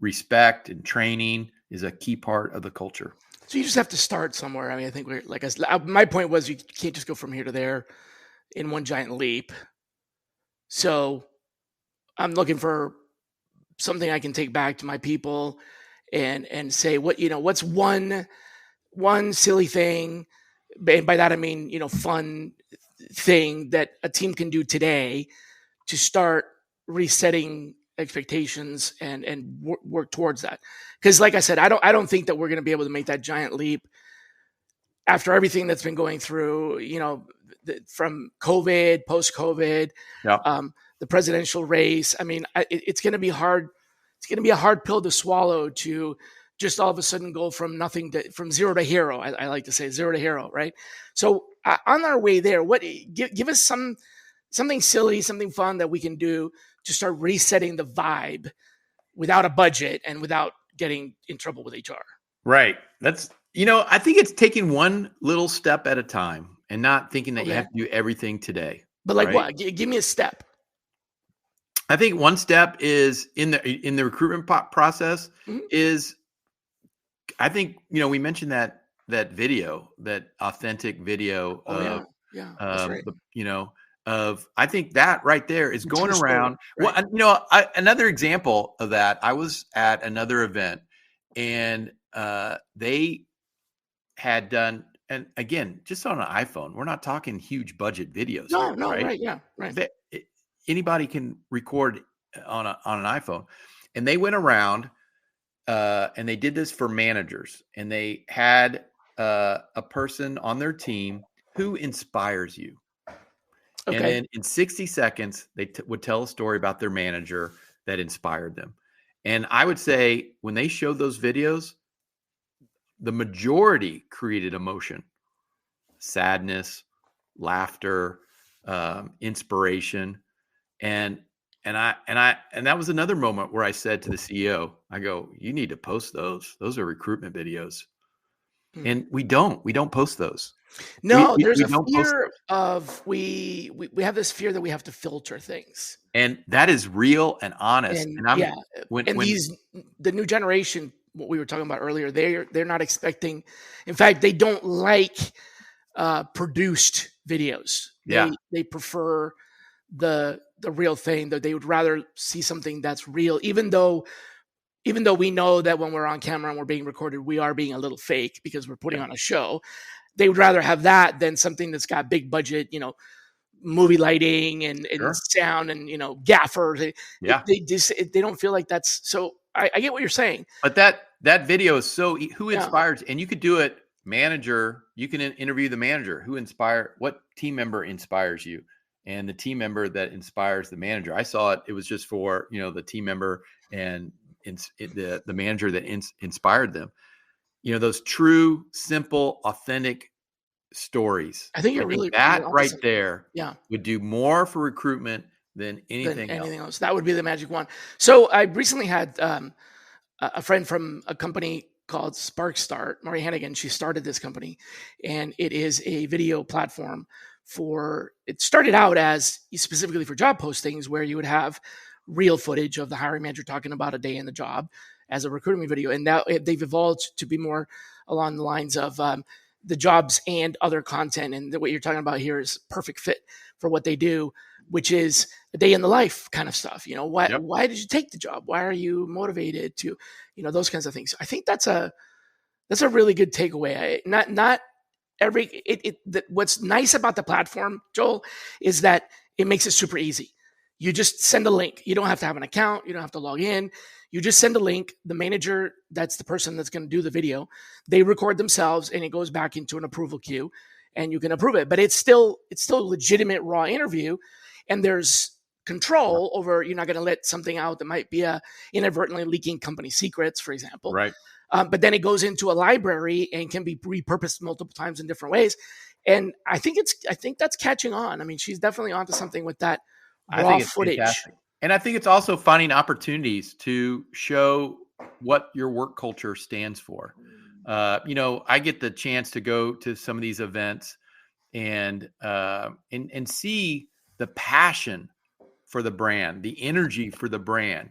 respect and training is a key part of the culture. So you just have to start somewhere. I mean, I think we're like, my point was, you can't just go from here to there in one giant leap. So I'm looking for something I can take back to my people and say, what's one silly thing. And by that, I mean, fun thing that a team can do today to start resetting expectations and work towards that. Because like I said, I don't think that we're going to be able to make that giant leap after everything that's been going through, from COVID, post-COVID, the presidential race. I mean, it's going to be hard. It's going to be a hard pill to swallow to just all of a sudden go from from zero to hero. I like to say 0 to hero, right? So on our way there, give us something silly, something fun that we can do to start resetting the vibe without a budget and without getting in trouble with HR. Right. I think it's taking one little step at a time and not thinking that you have to do everything today. But like what? Give me a step. I think one step is in the recruitment process is, I think, we mentioned that video, that authentic video of, that's right. I think that right there is going around. Right. Well, another example of that, I was at another event and they had done, and again, just on an iPhone, we're not talking huge budget videos. No, right? Right. Yeah. Right. Anybody can record on an iPhone, and they went around and they did this for managers, and they had a person on their team who inspires you. Okay. And then in 60 seconds, they would tell a story about their manager that inspired them. And I would say when they showed those videos, the majority created emotion, sadness, laughter, inspiration. And that was another moment where I said to the CEO, I go, you need to post those. Those are recruitment videos. And we don't post those. No, there's a fear of, we have this fear that we have to filter things. And that is real and honest. The new generation, what we were talking about earlier, they're not expecting, in fact, they don't like produced videos. They prefer the real thing, that they would rather see something that's real, even though we know that when we're on camera and we're being recorded, we are being a little fake because we're putting on a show. They would rather have that than something that's got big budget, movie lighting and sound and, gaffer. They don't feel like that's, so I get what you're saying. But that video is who inspires, and you could do it, manager, you can interview the manager what team member inspires you, and the team member that inspires the manager. I saw it was just for, the team member and the manager that inspired them. Those true, simple, authentic stories. I think right there would do more for recruitment than anything else. That would be the magic one. So I recently had a friend from a company called Sparkstart, Maury Hannigan. She started this company, and it is a video platform it started out as specifically for job postings, where you would have real footage of the hiring manager talking about a day in the job as a recruitment video. And now they've evolved to be more along the lines of the jobs and other content. And what you're talking about here is perfect fit for what they do, which is a day in the life kind of stuff. Why did you take the job? Why are you motivated to, those kinds of things. I think that's a really good takeaway. What's nice about the platform, Joel, is that it makes it super easy. You just send a link. You don't have to have an account. You don't have to log in. You just send a link. The manager, that's the person that's going to do the video, they record themselves, and it goes back into an approval queue, and you can approve it. But it's still a legitimate raw interview, and there's control over, you're not going to let something out that might be inadvertently leaking company secrets, for example. Right. But then it goes into a library and can be repurposed multiple times in different ways. And I think that's catching on. I mean, she's definitely onto something with that raw footage. Fantastic. And I think it's also finding opportunities to show what your work culture stands for. I get the chance to go to some of these events, and see the passion for the brand, the energy for the brand,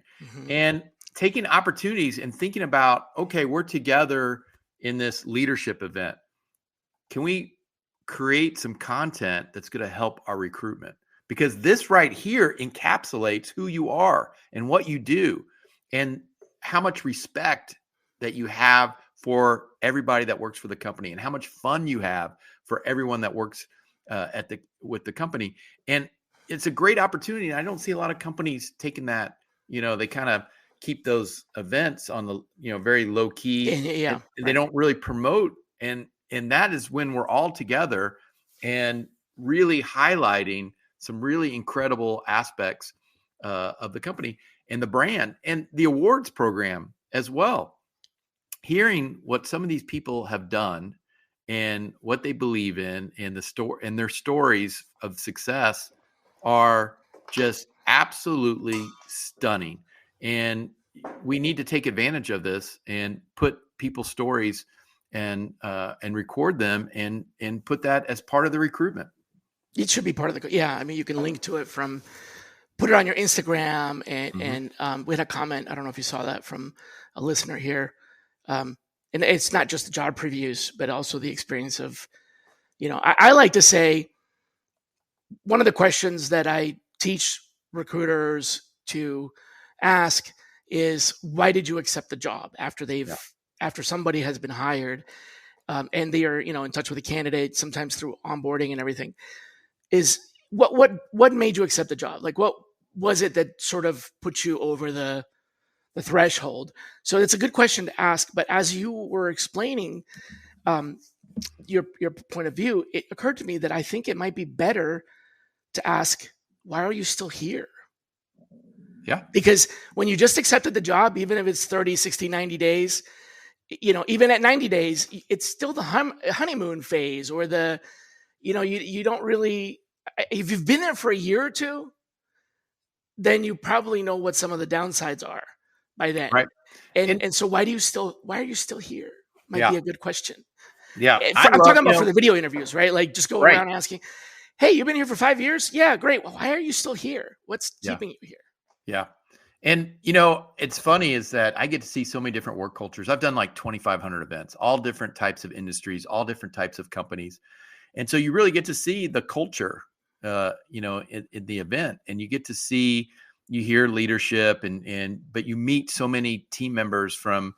and taking opportunities and thinking about, okay, we're together in this leadership event. Can we create some content that's going to help our recruitment? Because this right here encapsulates who you are and what you do and how much respect that you have for everybody that works for the company and how much fun you have for everyone that works with the company. And it's a great opportunity. And I don't see a lot of companies taking that, they kind of keep those events on the, very low key. Yeah. And they don't really promote. And that is when we're all together and really highlighting some really incredible aspects of the company and the brand and the awards program as well. Hearing what some of these people have done and what they believe in and their stories of success are just absolutely stunning. And we need to take advantage of this and put people's stories and record them and put that as part of the recruitment. It should be part of the, I mean, you can link to it put it on your Instagram and we had a comment. I don't know if you saw that from a listener here. And it's not just the job previews, but also the experience of, I like to say one of the questions that I teach recruiters to ask is, why did you accept the job after somebody has been hired and they are, in touch with a candidate, sometimes through onboarding and everything, is what made you accept the job? Like, what was it that sort of put you over the threshold? So it's a good question to ask. But as you were explaining your point of view, it occurred to me that I think it might be better to ask, why are you still here? Yeah. Because when you just accepted the job, even if it's 30, 60, 90 days, even at 90 days, it's still the honeymoon phase or the, you don't really, if you've been there for a year or two, then you probably know what some of the downsides are by then. Right. And so why are you still here? Might be a good question. Yeah. I'm talking about for the video interviews, right? Like just go around asking, hey, you've been here for 5 years? Yeah, great. Well, why are you still here? What's keeping you here? Yeah. And, it's funny is that I get to see so many different work cultures. I've done like 2,500 events, all different types of industries, all different types of companies. And so you really get to see the culture, in the event, and you get to see, you hear leadership but you meet so many team members from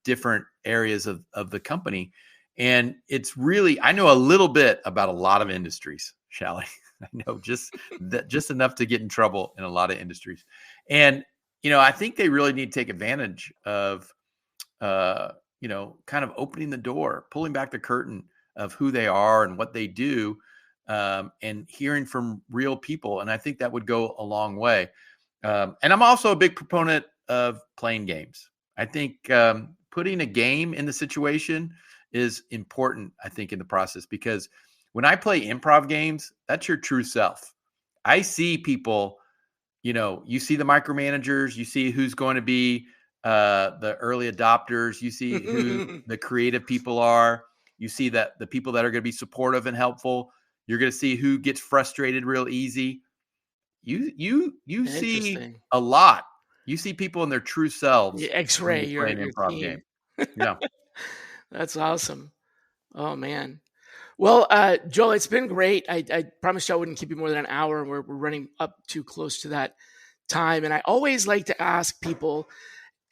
different areas of the company. And it's really, I know a little bit about a lot of industries, Shally. I know just enough to get in trouble in a lot of industries. And, I think they really need to take advantage of, kind of opening the door, pulling back the curtain of who they are and what they do, and hearing from real people. And I think that would go a long way. And I'm also a big proponent of playing games. I think putting a game in the situation is important, I think, in the process, because when I play improv games, that's your true self. I see people, you see the micromanagers, you see who's going to be the early adopters, you see who the creative people are, you see that the people that are going to be supportive and helpful, you're going to see who gets frustrated real easy. You see a lot. You see people in their true selves. X-ray your improv team. game. Yeah. That's awesome. Oh man. Well, Joel, it's been great. I promised you I wouldn't keep you more than an hour, and we're running up too close to that time. And I always like to ask people,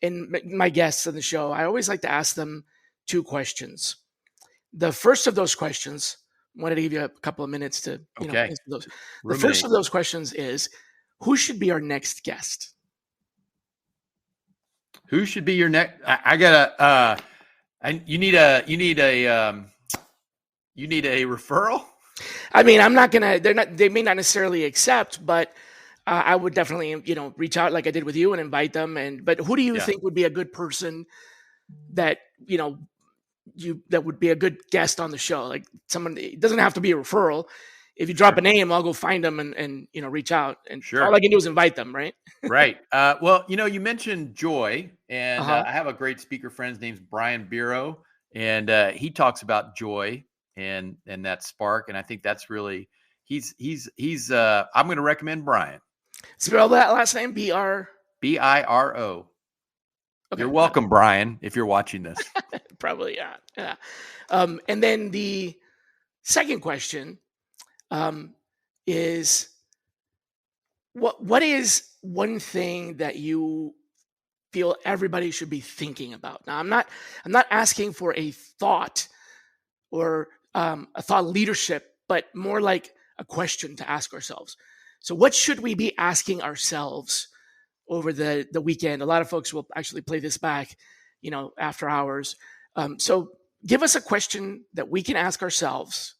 and my guests on the show, I always like to ask them two questions. The first of those questions, I wanted to give you a couple of minutes to answer those. The first of those questions is, who should be our next guest? Who should be your next? I gotta. You need a referral? I mean, I'm not gonna. They may not necessarily accept, but I would definitely, reach out like I did with you and invite them. But who do you think would be a good person that that would be a good guest on the show? Like someone. It doesn't have to be a referral. If you drop a name, I'll go find them and reach out. And all I can do is invite them, right? Right. Well, you mentioned joy, and I have a great speaker friend. His name's Brian Biro, and he talks about joy and that spark. And I think that's really, he's I'm going to recommend Brian. Spell that last name, B-R. B-I-R-O. Okay. You're welcome, Brian, if you're watching this. Probably, yeah. And then the second question is, what is one thing that you feel everybody should be thinking about? Now, I'm not asking for a thought or a thought leadership, but more like a question to ask ourselves. So what should we be asking ourselves over the weekend? A lot of folks will actually play this back, after hours. So give us a question that we can ask ourselves.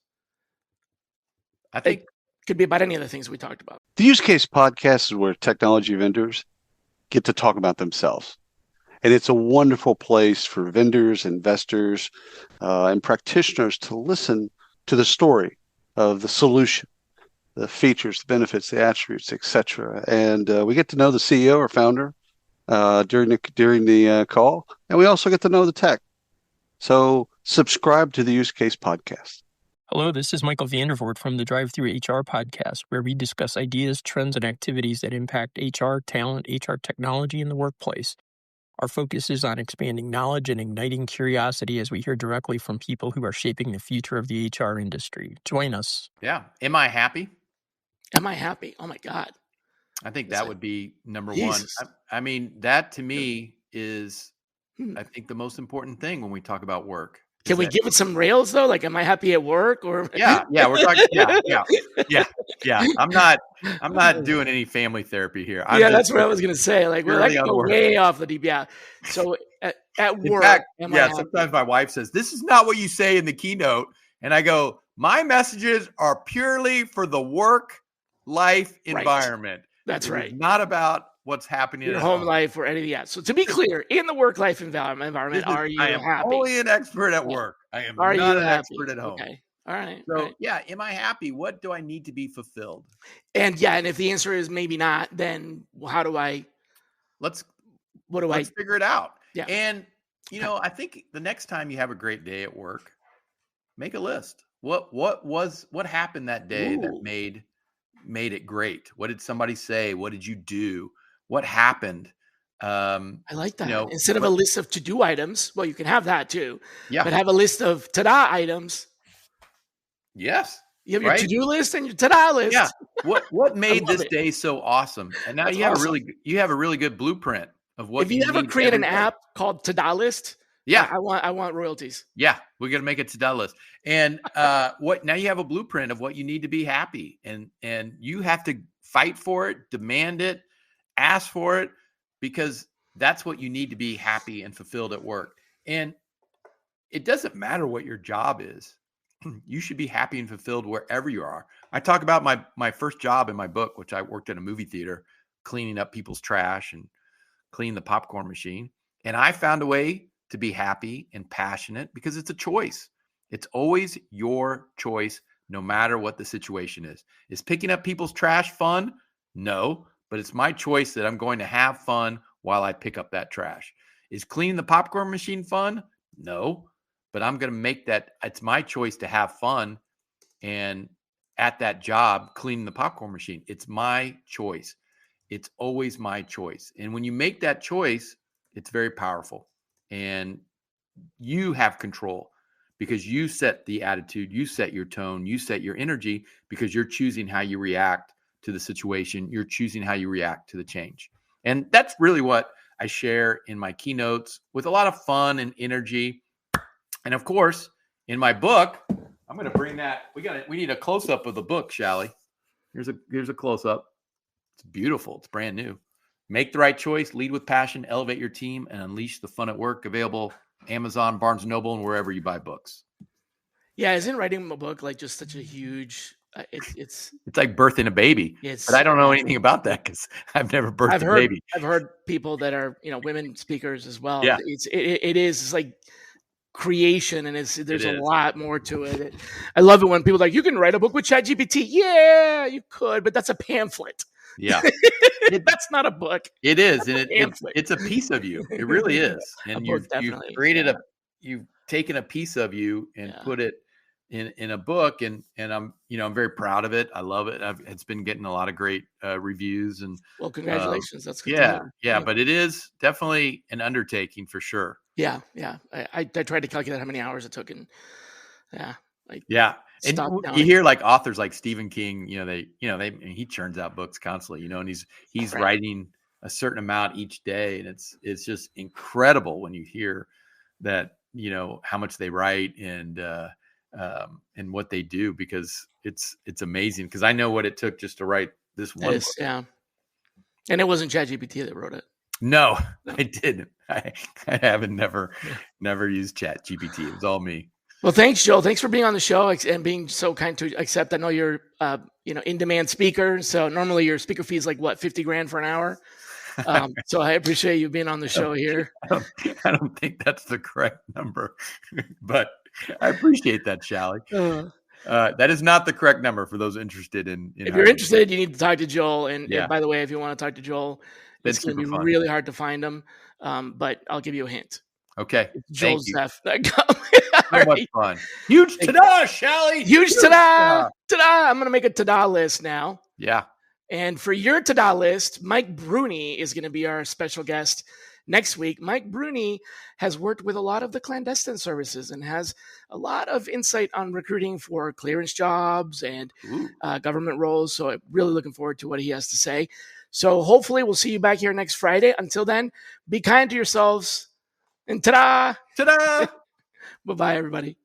I think it could be about any of the things we talked about. The Use Case Podcast is where technology vendors get to talk about themselves. And it's a wonderful place for vendors, investors, and practitioners to listen to the story of the solution, the features, the benefits, the attributes, etc. And we get to know the CEO or founder during the call, and we also get to know the tech. So subscribe to the Use Case Podcast. Hello, this is Michael Vandervoort from the Drive-Thru HR podcast, where we discuss ideas, trends, and activities that impact HR, talent, HR technology, and the workplace. Our focus is on expanding knowledge and igniting curiosity as we hear directly from people who are shaping the future of the HR industry. Join us. Yeah. Am I happy? Am I happy? Oh my God. I think that would be number Jesus. one. I mean, that to me is, I think, the most important thing when we talk about work. Can we give it some rails though? Like, am I happy at work or? Yeah, we're talking. Yeah. I'm not doing any family therapy here. That's what I was gonna say. Like, we're like way off the deep. Yeah. So at work, sometimes my wife says, "This is not what you say in the keynote," and I go, "My messages are purely for the work-life environment. That's right. It's not about what's happening your at home life or anything else." So to be clear, in the work-life environment, are you I am happy? only an expert at work. I am not an expert at home. Okay. All right. So am I happy? What do I need to be fulfilled? And if the answer is maybe not, then how do I? Let's figure it out. Yeah. And I think the next time you have a great day at work, make a list. What happened that day that made it great? What did somebody say? What did you do? What happened? I like that. Instead of a list of to-do items, well, you can have that too. Yeah. But have a list of ta-da items. Yes. You have your to-do list and your ta-da list. Yeah. What made this day so awesome? And now you have a really good blueprint of what. If you ever create an app called Ta-Da List, I want royalties. Yeah, we're gonna make a to-do list. And now you have a blueprint of what you need to be happy, and you have to fight for it, demand it, ask for it, because that's what you need to be happy and fulfilled at work. And it doesn't matter what your job is. You should be happy and fulfilled wherever you are. I talk about my first job in my book, which I worked at a movie theater, cleaning up people's trash and cleaning the popcorn machine. And I found a way to be happy and passionate because it's a choice. It's always your choice, no matter what the situation is. Is picking up people's trash fun? No, but it's my choice that I'm going to have fun while I pick up that trash. Is cleaning the popcorn machine fun? No, but I'm going to make that. It's my choice to have fun. And at that job, cleaning the popcorn machine, it's my choice. It's always my choice. And when you make that choice, it's very powerful. And you have control because you set the attitude, you set your tone, you set your energy, because you're choosing how you react to the situation. You're choosing how you react to the change. And that's really what I share in my keynotes with a lot of fun and energy. And of course, in my book, I'm going to bring that. We need a close-up of the book, Shally. Here's a close-up. It's beautiful. It's brand new. Make the right choice, lead with passion, elevate your team, and unleash the fun at work. Available Amazon, Barnes & Noble, and wherever you buy books. Yeah, isn't writing a book like just such a huge? It's like birthing a baby. But I don't know anything about that because I've never birthed a baby. I've heard people that are women speakers as well. Yeah, it's like creation, and there's a lot more to it. I love it when people are like, you can write a book with ChatGPT. Yeah, you could, but that's a pamphlet. Yeah. That's not a book. It is. And it's a piece of you. It really is. And you've taken a piece of you and put it in a book, and I'm I'm very proud of it. I love it. It's been getting a lot of great reviews, and well, congratulations. That's good. Yeah. But it is definitely an undertaking for sure. Yeah. I tried to calculate how many hours it took, and and you hear like authors like Stephen King, he churns out books constantly, and he's writing a certain amount each day, and it's just incredible when you hear that, how much they write and what they do, because it's amazing, because I know what it took just to write this one book. Yeah. And it wasn't ChatGPT that wrote it. No, I didn't. I haven't never used ChatGPT. It was all me. Well, thanks, Joel. Thanks for being on the show and being so kind to accept. I know you're, in-demand speaker. So normally your speaker fee is like what, $50,000 for an hour. So I appreciate you being on the show here. I don't think that's the correct number, but I appreciate that, Shally. That is not the correct number for those interested in if you're interested, you need to talk to Joel. And by the way, if you want to talk to Joel, it's going to be really hard to find him. But I'll give you a hint. Okay. Joel Zeff. So much fun. Huge ta-da, Shally. Huge ta-da. Ta-da. I'm going to make a ta-da list now. Yeah. And for your ta-da list, Mike Bruni is going to be our special guest next week. Mike Bruni has worked with a lot of the clandestine services and has a lot of insight on recruiting for clearance jobs and government roles. So I'm really looking forward to what he has to say. So hopefully we'll see you back here next Friday. Until then, be kind to yourselves. And ta-da! Ta-da! Bye-bye, everybody.